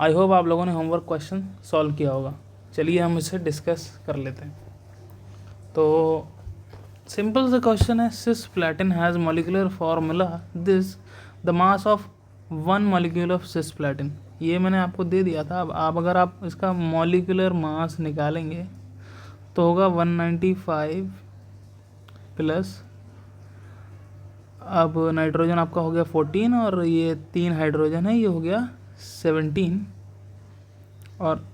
I hope आप लोगों ने होमवर्क क्वेश्चन सॉल्व किया होगा। चलिए हम इसे डिस्कस कर लेते हैं। तो सिंपल सा क्वेश्चन है, cisplatin has molecular formula this the mass of one molecule of cisplatin. ये मैंने आपको दे दिया था। अब आप अगर आप इसका मॉलिक्यूलर मास निकालेंगे तो होगा 195 प्लस, अब नाइट्रोजन आपका हो गया 14 और ये 3 हाइड्रोजन है, ये हो गया 17 और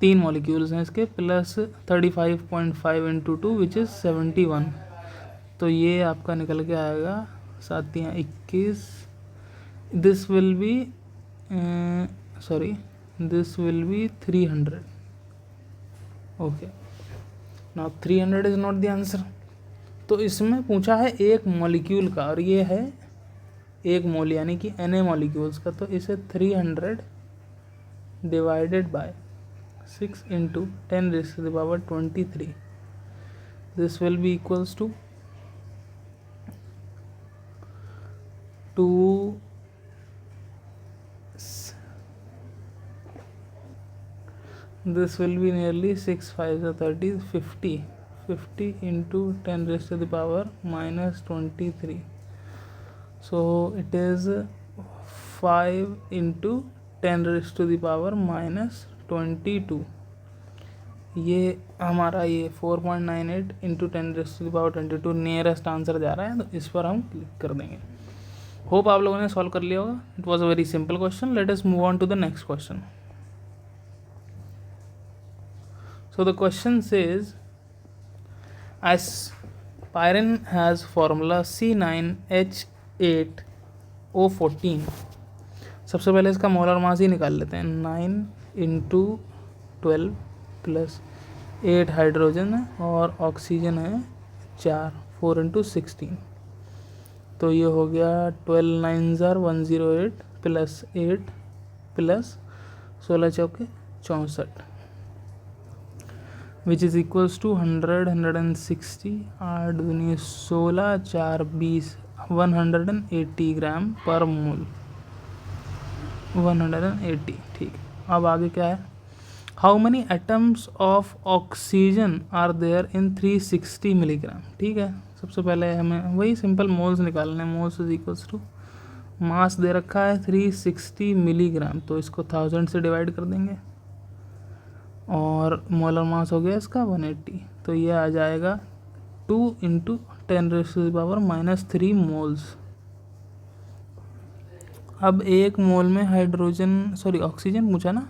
3 मॉलिक्यूल्स हैं इसके, प्लस 35.5 इंटू 2 विच इज़ 71। तो ये आपका निकल के आएगा 7 या 21। This will B this will B 300। Okay, now 300 is not the answer. तो इसमें पूछा है एक मॉलिक्यूल का और ये है एक मोल यानी कि Na मॉलिक्यूल्स का। तो इसे 300 divided by 6 into 10⁻23, this will be equals to 2 this will be nearly 6 5 30 50 into 10⁻⁻23. So it is 5 into 10⁻⁻22। ये हमारा ये 4.98 इंटू 10⁻22 नियरेस्ट आंसर जा रहा है, तो इस पर हम क्लिक कर देंगे। होप आप लोगों ने सॉल्व कर लिया होगा। It was a very simple question. Let us move on to the next question. So the question says aspirin has formula C9H8O14। सबसे पहले इसका मोलर मास ही निकाल लेते हैं। 9 इंटू 12 प्लस 8 हाइड्रोजन है और ऑक्सीजन है 4, 4 इंटू 16। तो ये हो गया 12 9 108 प्लस 8 प्लस 16 चौके 64, विच इज़ इक्वल्स टू 100 160 8 दूनी 16 4 20 180 ग्राम पर मोल। 180, ठीक। अब आगे क्या है, how many atoms of oxygen are there in 360 milligram. ठीक है, सबसे पहले हमें वही सिंपल मोल्स निकालने हैं। Moles is equals to mass दे रखा है 360 मिलीग्राम, तो इसको 1000 से डिवाइड कर देंगे और मोलर मास हो गया इसका 180। तो ये आ जाएगा 2 इंटू 10⁻³ मोल्स। अब एक मोल में ऑक्सीजन पूछा ना,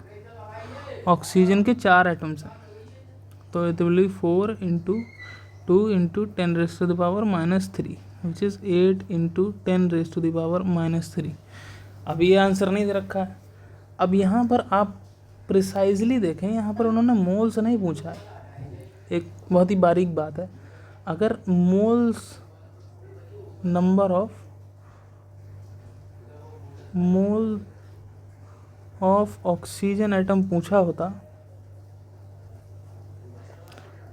ऑक्सीजन के 4 एटम्स हैं, तो it will be 4 into 2 into 10⁻³ which is 8 into 10⁻³ अब ये आंसर नहीं दे रखा है। अब यहाँ पर आप प्रिसाइजली देखें, यहाँ पर उन्होंने मोल्स नहीं पूछा है। एक बहुत ही बारीक बात है, अगर moles number of oxygen atom पूछा होता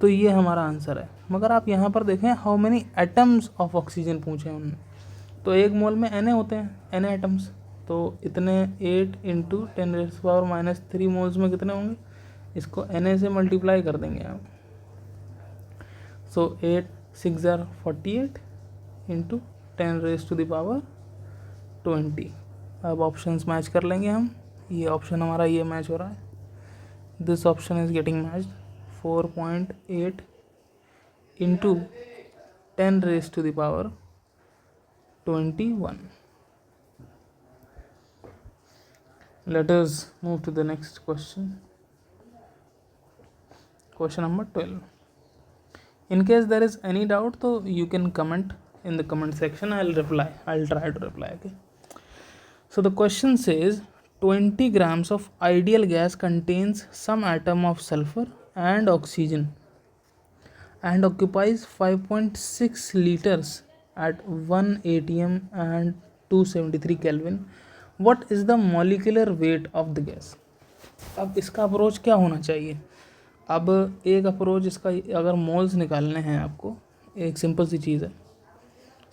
तो ये हमारा आंसर है। मगर आप यहाँ पर देखें how many atoms of oxygen पूछे उन्होंने, तो एक मोल में Na होते हैं, Na एटम्स, तो इतने 8 इंटू 10⁻³ मोल्स में कितने होंगे, इसको Na से मल्टीप्लाई कर देंगे आप। सो 8 6 48 इंटू 10⁻20। अब ऑप्शंस मैच कर लेंगे हम। ये ऑप्शन हमारा ये मैच हो रहा है, this option is getting matched. 4.8 into 10⁻21। Let us move to the next question. Question number 12. In case there is any doubt, so you can comment in the comment section. I'll try to reply. Okay. So the question says 20 grams of ideal gas contains some atom of sulfur and oxygen and occupies 5.6 liters at 1 atm and 273 Kelvin. What is the molecular weight of the gas? अब इसका approach क्या होना चाहिए। अब एक approach इसका, अगर moles निकालने हैं आपको, एक सिंपल सी चीज़ है,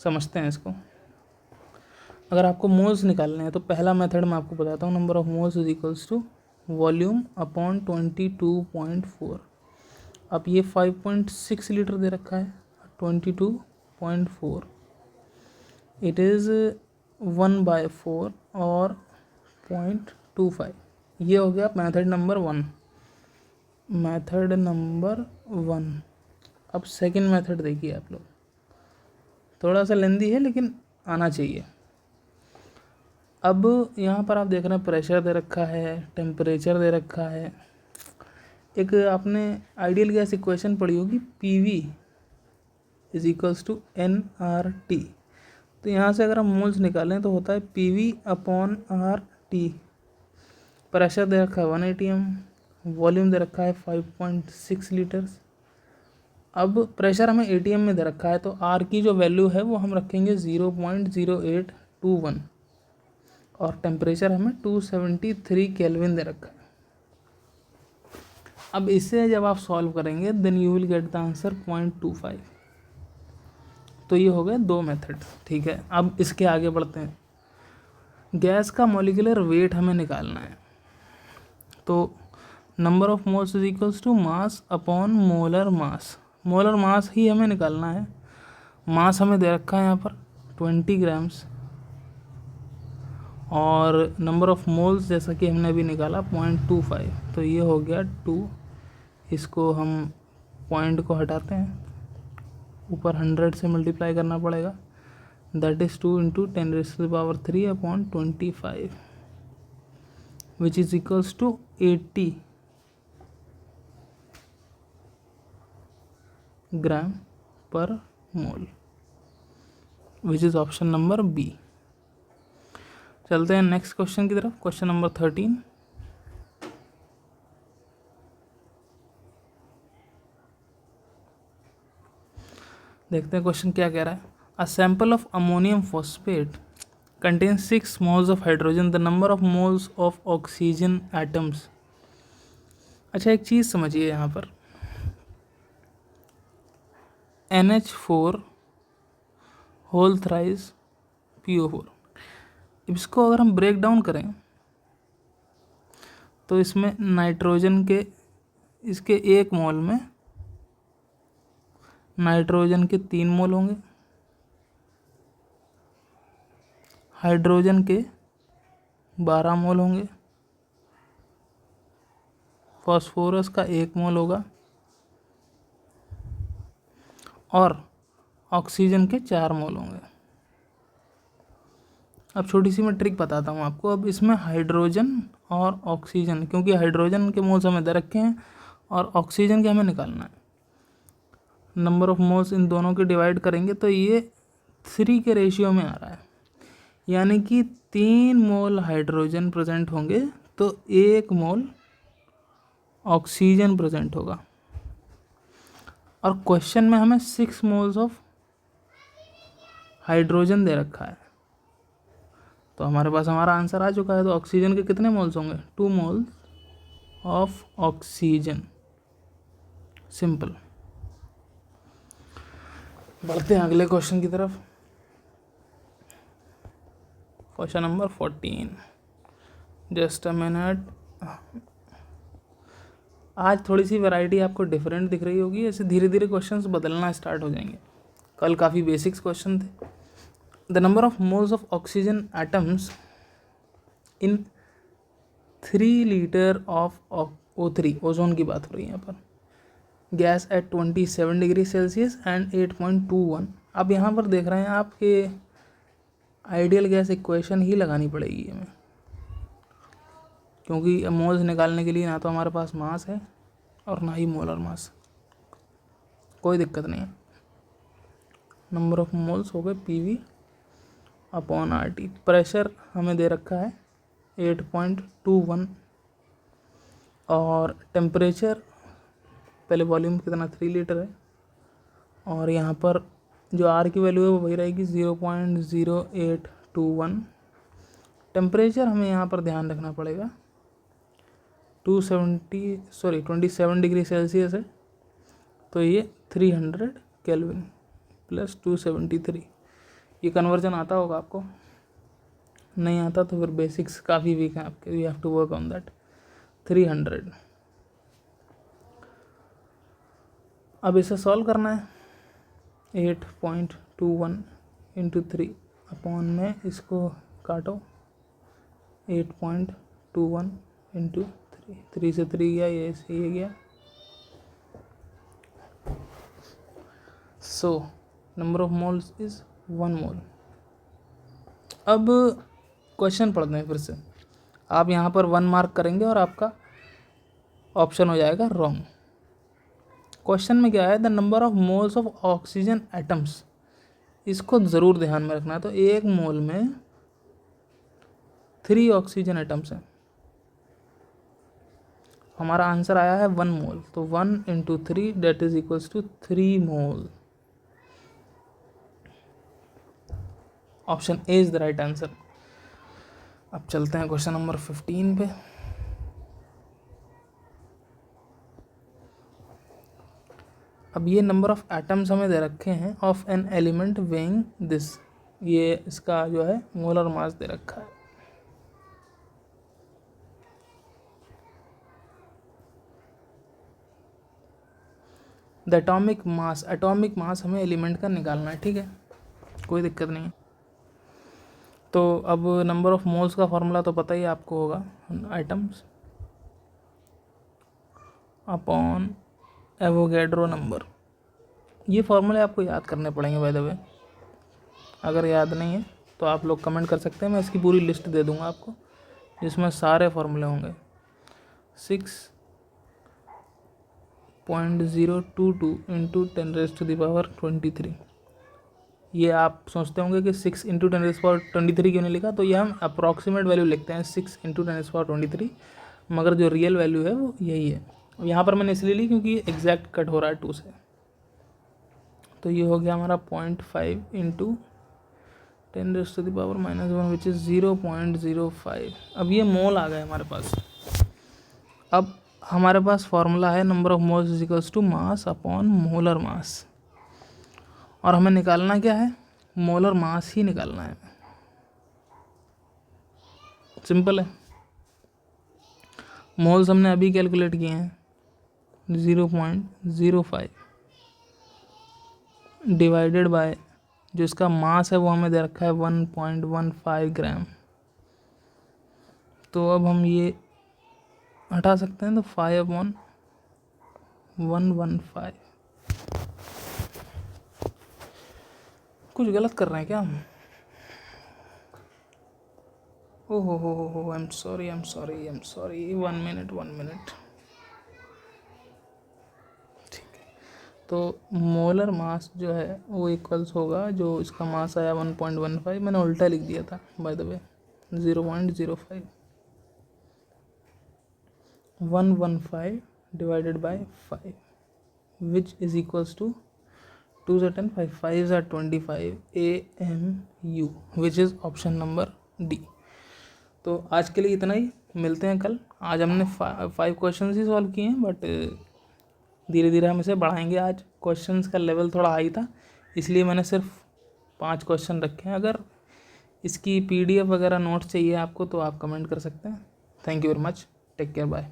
समझते हैं इसको। अगर आपको मोल्स निकालने हैं तो पहला मेथड मैं आपको बताता हूँ, number of moles is equals to volume upon 22.4। अब ये 5.6 लीटर दे रखा है, 22.4 इट इज़ 1/4 और 0.25। ये हो गया मेथड नंबर 1, मेथड नंबर 1। अब सेकंड मेथड देखिए आप लोग, थोड़ा सा लेंदी है लेकिन आना चाहिए। अब यहाँ पर आप देख रहे हैं प्रेशर दे रखा है, टेम्परेचर दे रखा है। एक आपने आइडियल गैस इक्वेशन पढ़ी होगी, PV is equals to nRT। तो यहाँ से अगर हम मोल्स निकालें तो होता है PV अपॉन RT। प्रेशर दे रखा है 1 atm, वॉल्यूम दे रखा है 5.6 लीटर्स। अब प्रेशर हमें ATM में दे रखा है, तो R की जो वैल्यू है वो हम रखेंगे 0.0821 और टेम्परेचर हमें 273 केल्विन दे रखा है। अब इसे जब आप सॉल्व करेंगे then you will get the answer 0.25। तो ये हो गए दो मेथड, ठीक है। अब इसके आगे बढ़ते हैं। गैस का मॉलिक्यूलर वेट हमें निकालना है, तो number of moles is equals to mass upon molar mass. Molar mass ही हमें निकालना है। मास हमें दे रखा है यहाँ पर 20 ग्राम्स और नंबर ऑफ मोल्स जैसा कि हमने अभी निकाला 0.25। तो ये हो गया 2। इसको हम पॉइंट को हटाते हैं, ऊपर 100 से मल्टीप्लाई करना पड़ेगा, that is 2 × 10⁻³ upon 25 which is equals to 80 gram per mole, which is option number B. चलते हैं नेक्स्ट क्वेश्चन की तरफ, क्वेश्चन नंबर 13। देखते हैं क्वेश्चन क्या कह रहा है। A sample of ammonium phosphate contains 6 moles of hydrogen, the number of moles of oxygen atoms। अच्छा एक चीज़ समझिए यहाँ पर, NH4 होल थ्राइस PO4। इसको अगर हम ब्रेक डाउन करें तो इसमें नाइट्रोजन के, इसके 1 मोल में नाइट्रोजन के 3 मोल होंगे, हाइड्रोजन के 12 मोल होंगे, फॉस्फोरस का 1 मोल होगा और ऑक्सीजन के 4 मोल होंगे। अब छोटी सी मैं ट्रिक बताता हूँ आपको। अब इसमें हाइड्रोजन और ऑक्सीजन, क्योंकि हाइड्रोजन के मोल्स हमें दे रखे हैं और ऑक्सीजन के हमें निकालना है, नंबर ऑफ मोल्स इन दोनों के डिवाइड करेंगे तो ये 3 के रेशियो में आ रहा है, यानी कि 3 मोल हाइड्रोजन प्रेजेंट होंगे तो 1 मोल ऑक्सीजन प्रेजेंट होगा। और क्वेश्चन में हमें 6 मोल्स ऑफ हाइड्रोजन दे रखा है, तो हमारे पास हमारा आंसर आ चुका है। तो ऑक्सीजन के कितने मोल्स होंगे? 2 मोल्स ऑफ ऑक्सीजन। सिंपल। बढ़ते हैं अगले क्वेश्चन की तरफ, question number 14। Just a minute. आज थोड़ी सी वैरायटी आपको डिफरेंट दिख रही होगी, ऐसे धीरे धीरे क्वेश्चंस बदलना स्टार्ट हो जाएंगे। कल काफ़ी बेसिक्स क्वेश्चन थे। The number of moles of oxygen atoms in 3 litre of O3, ozone की बात हो रही है यहाँ पर, gas at 27 degree Celsius and 8.21। अब यहाँ पर देख रहे हैं आपके आइडियल गैस इक्वेशन ही लगानी पड़ेगी हमें, क्योंकि मोल्स निकालने के लिए ना तो हमारे पास मास है और ना ही मोलर मास। कोई दिक्कत नहीं है। नंबर ऑफ मोल्स हो गए PV अपॉन RT। प्रेशर हमें दे रखा है 8.21 और टेम्परेचर, पहले वॉल्यूम कितना 3 लीटर है और यहाँ पर जो R की वैल्यू है वो वही रहेगी 0.0821। टेम्परेचर हमें यहाँ पर ध्यान रखना पड़ेगा 27 डिग्री सेल्सियस है, तो ये 300 केल्विन प्लस 273। ये कन्वर्जन आता होगा आपको। नहीं आता तो फिर बेसिक्स काफ़ी वीक हैं आपके, you have to work on that. 300। अब इसे सॉल्व करना है। 8.21 इंटू 3 अपॉन में इसको काटो, 8.21 इंटू 3, 3 से 3 गया, ये से ये गया। So number of moles is 1 मोल। अब क्वेश्चन पढ़ते हैं फिर से। आप यहाँ पर 1 मार्क करेंगे और आपका ऑप्शन हो जाएगा रॉन्ग। क्वेश्चन में क्या है, the number of moles of oxygen atoms, इसको ज़रूर ध्यान में रखना है। तो एक मोल में 3 ऑक्सीजन एटम्स हैं। हमारा आंसर आया है 1 मोल, तो 1 into 3 that is equals to 3 mole. Option A is the right answer. अब चलते हैं क्वेश्चन नंबर 15 पे। अब ये नंबर ऑफ एटम्स हमें दे रखे हैं of an element weighing this, ये इसका जो है मोलर मास दे रखा है। द एटॉमिक मास हमें एलिमेंट का निकालना है, ठीक है, कोई दिक्कत नहीं है। तो अब नंबर ऑफ मोल्स का फॉर्मूला तो पता ही आपको होगा, एटम्स अपॉन एवोगैड्रो नंबर। ये फॉर्मूले आपको याद करने पड़ेंगे बाय द वे। अगर याद नहीं है तो आप लोग कमेंट कर सकते हैं, मैं इसकी पूरी लिस्ट दे दूंगा आपको जिसमें सारे फॉर्मूले होंगे। 6.022 इंटू 10⁻23। ये आप सोचते होंगे कि 6 इंटू 10⁻23 क्यों नहीं लिखा, तो ये हम अप्रॉक्सीमेट वैल्यू लिखते हैं 6 इंटू 10⁻23, मगर जो रियल वैल्यू है वो यही है। यहाँ पर मैंने इसलिए ली क्योंकि एग्जैक्ट कट हो रहा है 2 से। तो ये हो गया हमारा 0.5 इंटू 10⁻⁻1 विच इज़ 0.05। अब ये मोल आ गए हमारे पास। अब हमारे पास फॉर्मूला है number of moles is equals to mass upon molar mass, और हमें निकालना क्या है, मोलर मास ही निकालना है। सिंपल है। मोल्स हमने अभी कैलकुलेट किए हैं 0.05 डिवाइडेड बाय जो इसका मास है वो हमें दे रखा है 1.15 ग्राम। तो अब हम ये हटा सकते हैं, तो 5/115। कुछ गलत कर रहे हैं क्या हम? ओहो हो, आई एम सॉरी 1 मिनट। ठीक है, तो मोलर मास जो है वो इक्वल्स होगा, जो इसका मास आया 1.15, मैंने उल्टा लिख दिया था by the way, 0.05 115 divided by 5 which is equals to 2 से 10, 5 are 25 AMU which is option number D. तो आज के लिए इतना ही, मिलते हैं कल। आज हमने 5 क्वेश्चन ही सॉल्व किए हैं, बट धीरे धीरे हम इसे बढ़ाएंगे। आज क्वेश्चंस का लेवल थोड़ा हाई था, इसलिए मैंने सिर्फ 5 क्वेश्चन रखे हैं। अगर इसकी PDF वगैरह नोट्स चाहिए आपको तो आप कमेंट कर सकते हैं। Thank you very much, take care, bye.